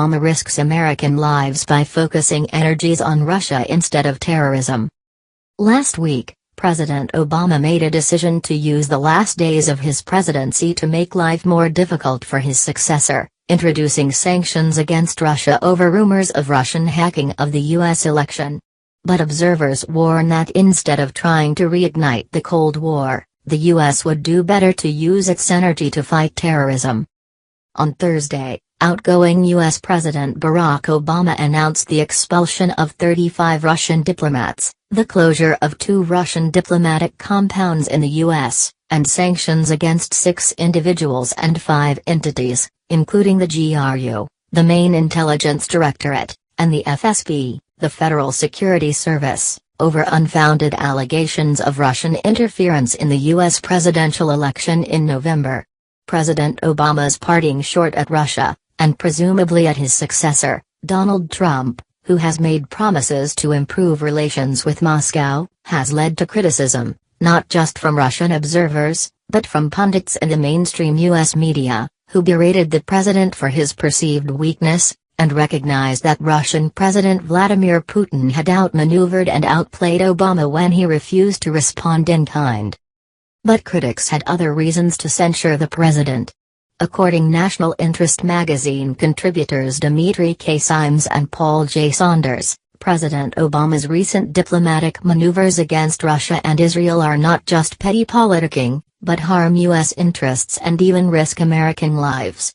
Obama risks American lives by focusing energies on Russia instead of terrorism. Last week, President Obama made a decision to use the last days of his presidency to make life more difficult for his successor, introducing sanctions against Russia over rumors of Russian hacking of the U.S. election. But observers warn that instead of trying to reignite the Cold War, the U.S. would do better to use its energy to fight terrorism. On Thursday, outgoing U.S. President Barack Obama announced the expulsion of 35 Russian diplomats, the closure of 2 Russian diplomatic compounds in the U.S., and sanctions against 6 individuals and 5 entities, including the GRU, the main intelligence directorate, and the FSB, the Federal Security Service, over unfounded allegations of Russian interference in the U.S. presidential election in November. President Obama's parting short at Russia, and presumably at his successor, Donald Trump, who has made promises to improve relations with Moscow, has led to criticism, not just from Russian observers, but from pundits in the mainstream U.S. media, who berated the president for his perceived weakness, and recognized that Russian President Vladimir Putin had outmaneuvered and outplayed Obama when he refused to respond in kind. But critics had other reasons to censure the president. According National Interest magazine contributors Dimitri K. Simes and Paul J. Saunders, President Obama's recent diplomatic maneuvers against Russia and Israel are not just petty politicking, but harm U.S. interests and even risk American lives.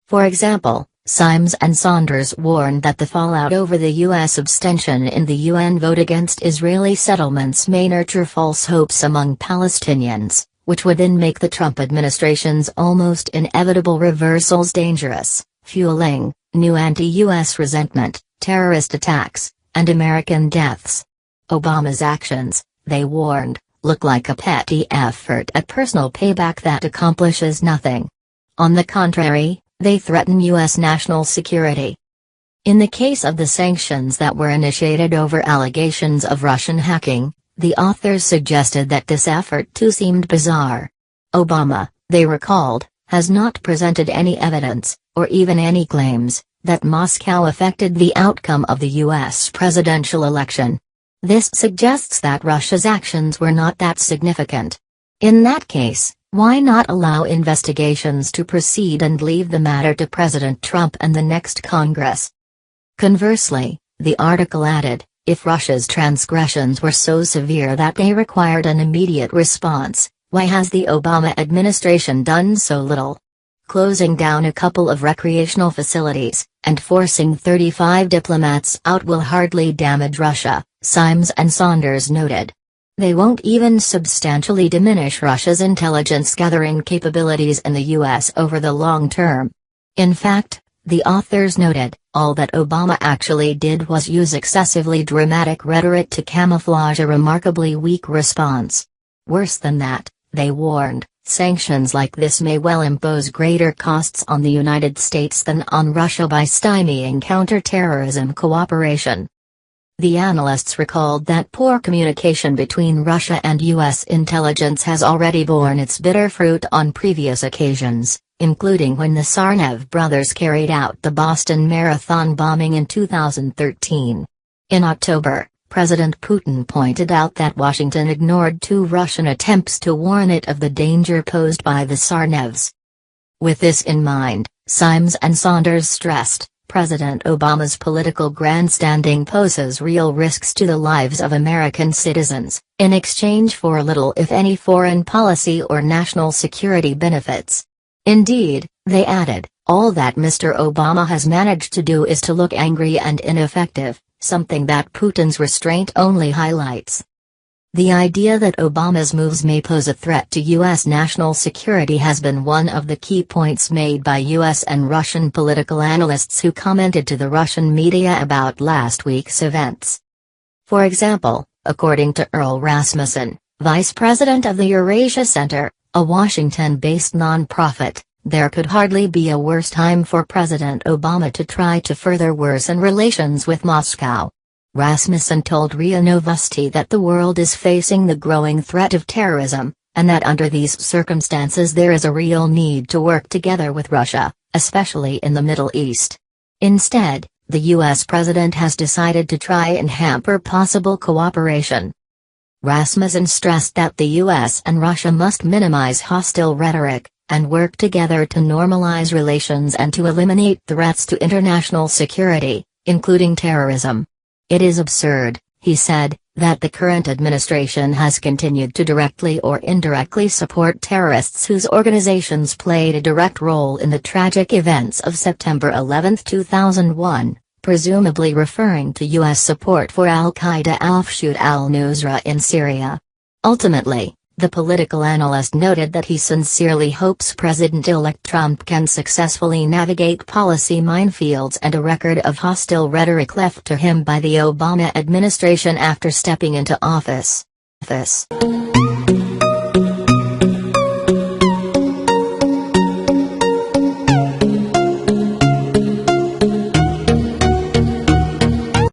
For example, Simes and Saunders warned that the fallout over the U.S. abstention in the UN vote against Israeli settlements may nurture false hopes among Palestinians, which would then make the Trump administration's almost inevitable reversals dangerous, fueling new anti-U.S. resentment, terrorist attacks, and American deaths. Obama's actions, they warned, look like a petty effort at personal payback that accomplishes nothing. On the contrary, they threaten U.S. national security. In the case of the sanctions that were initiated over allegations of Russian hacking, the authors suggested that this effort too seemed bizarre. Obama, they recalled, has not presented any evidence, or even any claims, that Moscow affected the outcome of the U.S. presidential election. This suggests that Russia's actions were not that significant. In that case, why not allow investigations to proceed and leave the matter to President Trump and the next Congress? Conversely, the article added, if Russia's transgressions were so severe that they required an immediate response, why has the Obama administration done so little? Closing down a couple of recreational facilities, and forcing 35 diplomats out will hardly damage Russia, Simes and Saunders noted. They won't even substantially diminish Russia's intelligence-gathering capabilities in the U.S. over the long term. In fact, the authors noted, all that Obama actually did was use excessively dramatic rhetoric to camouflage a remarkably weak response. Worse than that, they warned, sanctions like this may well impose greater costs on the United States than on Russia by stymieing counter-terrorism cooperation. The analysts recalled that poor communication between Russia and U.S. intelligence has already borne its bitter fruit on previous occasions, including when the Tsarnaev brothers carried out the Boston Marathon bombing in 2013. In October, President Putin pointed out that Washington ignored 2 Russian attempts to warn it of the danger posed by the Tsarnaevs. With this in mind, Simes and Saunders stressed, President Obama's political grandstanding poses real risks to the lives of American citizens, in exchange for little if any foreign policy or national security benefits. Indeed, they added, all that Mr. Obama has managed to do is to look angry and ineffective, something that Putin's restraint only highlights. The idea that Obama's moves may pose a threat to U.S. national security has been one of the key points made by U.S. and Russian political analysts who commented to the Russian media about last week's events. For example, according to Earl Rasmussen, vice president of the Eurasia Center, a Washington-based nonprofit, there could hardly be a worse time for President Obama to try to further worsen relations with Moscow. Rasmussen told RIA Novosti that the world is facing the growing threat of terrorism, and that under these circumstances there is a real need to work together with Russia, especially in the Middle East. Instead, the U.S. president has decided to try and hamper possible cooperation. Rasmussen stressed that the U.S. and Russia must minimize hostile rhetoric, and work together to normalize relations and to eliminate threats to international security, including terrorism. It is absurd, he said, that the current administration has continued to directly or indirectly support terrorists whose organizations played a direct role in the tragic events of September 11, 2001, presumably referring to U.S. support for al-Qaeda offshoot al-Nusra in Syria. Ultimately, the political analyst noted that he sincerely hopes President-elect Trump can successfully navigate policy minefields and a record of hostile rhetoric left to him by the Obama administration after stepping into office.